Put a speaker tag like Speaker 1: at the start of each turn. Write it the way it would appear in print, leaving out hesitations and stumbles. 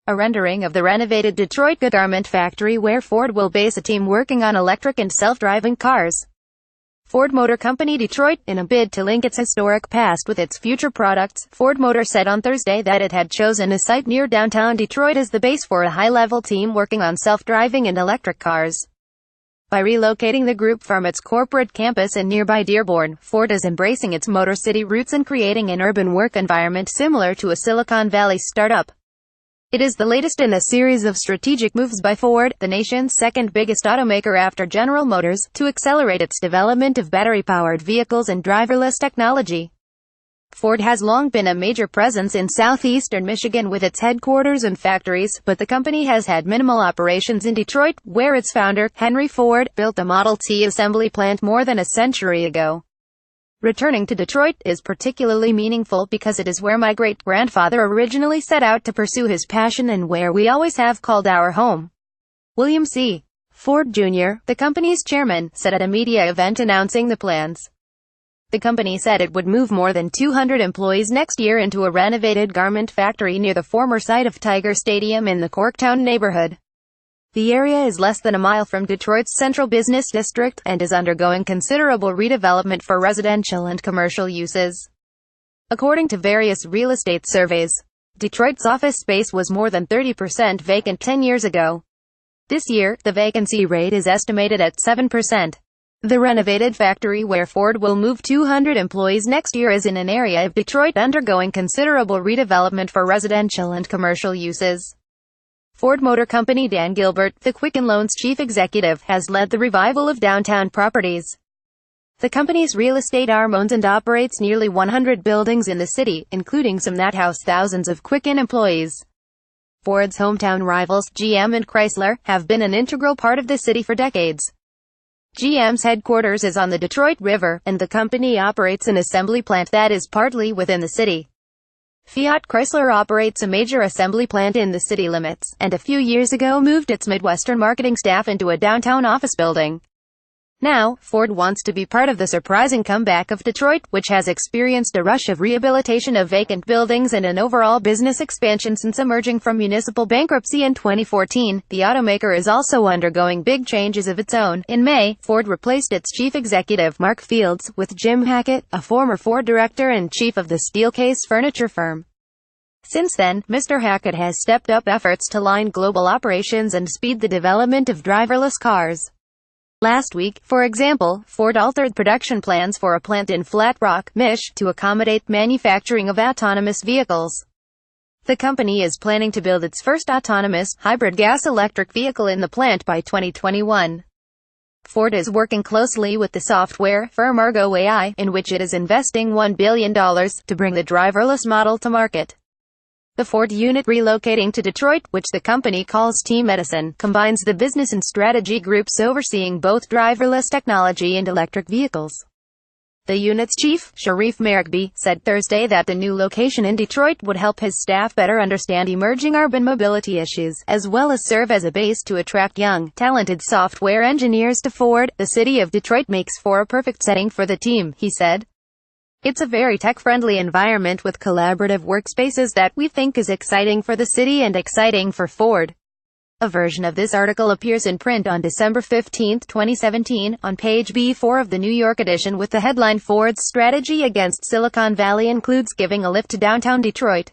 Speaker 1: A rendering of the renovated Detroit garment factory where Ford will base a team working on electric and self-driving cars. Ford Motor Company Detroit, in a bid to link its historic past with its future products, Ford Motor said on Thursday that it had chosen a site near downtown Detroit as the base for a high-level team working on self-driving and electric cars. By relocating the group from its corporate campus in nearby Dearborn, Ford is embracing its Motor City roots and creating an urban work environment similar to a Silicon Valley startup. It is the latest in a series of strategic moves by Ford, the nation's second biggest automaker after General Motors, to accelerate its development of battery-powered vehicles and driverless technology. Ford has long been a major presence in southeastern Michigan with its headquarters and factories, but the company has had minimal operations in Detroit, where its founder, Henry Ford, built a Model T assembly plant more than a century ago. Returning to Detroit is particularly meaningful because it is where my great-grandfather originally set out to pursue his passion and where we always have called our home. William C. Ford Jr., the company's chairman, said at a media event announcing the plans. The company said it would move more than 200 employees next year into a renovated garment factory near the former site of Tiger Stadium in the Corktown neighborhood. The area is less than a mile from Detroit's central business district, and is undergoing considerable redevelopment for residential and commercial uses. According to various real estate surveys, Detroit's office space was more than 30% vacant 10 years ago. This year, the vacancy rate is estimated at 7%. The renovated factory where Ford will move 200 employees next year is in an area of Detroit undergoing considerable redevelopment for residential and commercial uses. Ford Motor Company Dan Gilbert, the Quicken Loans chief executive, has led the revival of downtown properties. The company's real estate arm owns and operates nearly 100 buildings in the city, including some that house thousands of Quicken employees. Ford's hometown rivals, GM and Chrysler, have been an integral part of the city for decades. GM's headquarters is on the Detroit River, and the company operates an assembly plant that is partly within the city. Fiat Chrysler operates a major assembly plant in the city limits, and a few years ago moved its Midwestern marketing staff into a downtown office building. Now, Ford wants to be part of the surprising comeback of Detroit, which has experienced a rush of rehabilitation of vacant buildings and an overall business expansion since emerging from municipal bankruptcy in 2014. The automaker is also undergoing big changes of its own. In May, Ford replaced its chief executive, Mark Fields, with Jim Hackett, a former Ford director and chief of the Steelcase furniture firm. Since then, Mr. Hackett has stepped up efforts to line global operations and speed the development of driverless cars. Last week, for example, Ford altered production plans for a plant in Flat Rock, Mich., to accommodate manufacturing of autonomous vehicles. The company is planning to build its first autonomous, hybrid gas-electric vehicle in the plant by 2021. Ford is working closely with the software firm Argo AI, in which it is investing $1 billion, to bring the driverless model to market. The Ford unit relocating to Detroit, which the company calls Team Edison, combines the business and strategy groups overseeing both driverless technology and electric vehicles. The unit's chief, Sharif Merkby, said Thursday that the new location in Detroit would help his staff better understand emerging urban mobility issues, as well as serve as a base to attract young, talented software engineers to Ford. The city of Detroit makes for a perfect setting for the team, he said. It's a very tech-friendly environment with collaborative workspaces that we think is exciting for the city and exciting for Ford. A version of this article appears in print on December 15, 2017, on page B4 of the New York edition with the headline "Ford's strategy against Silicon Valley includes giving a lift to downtown Detroit."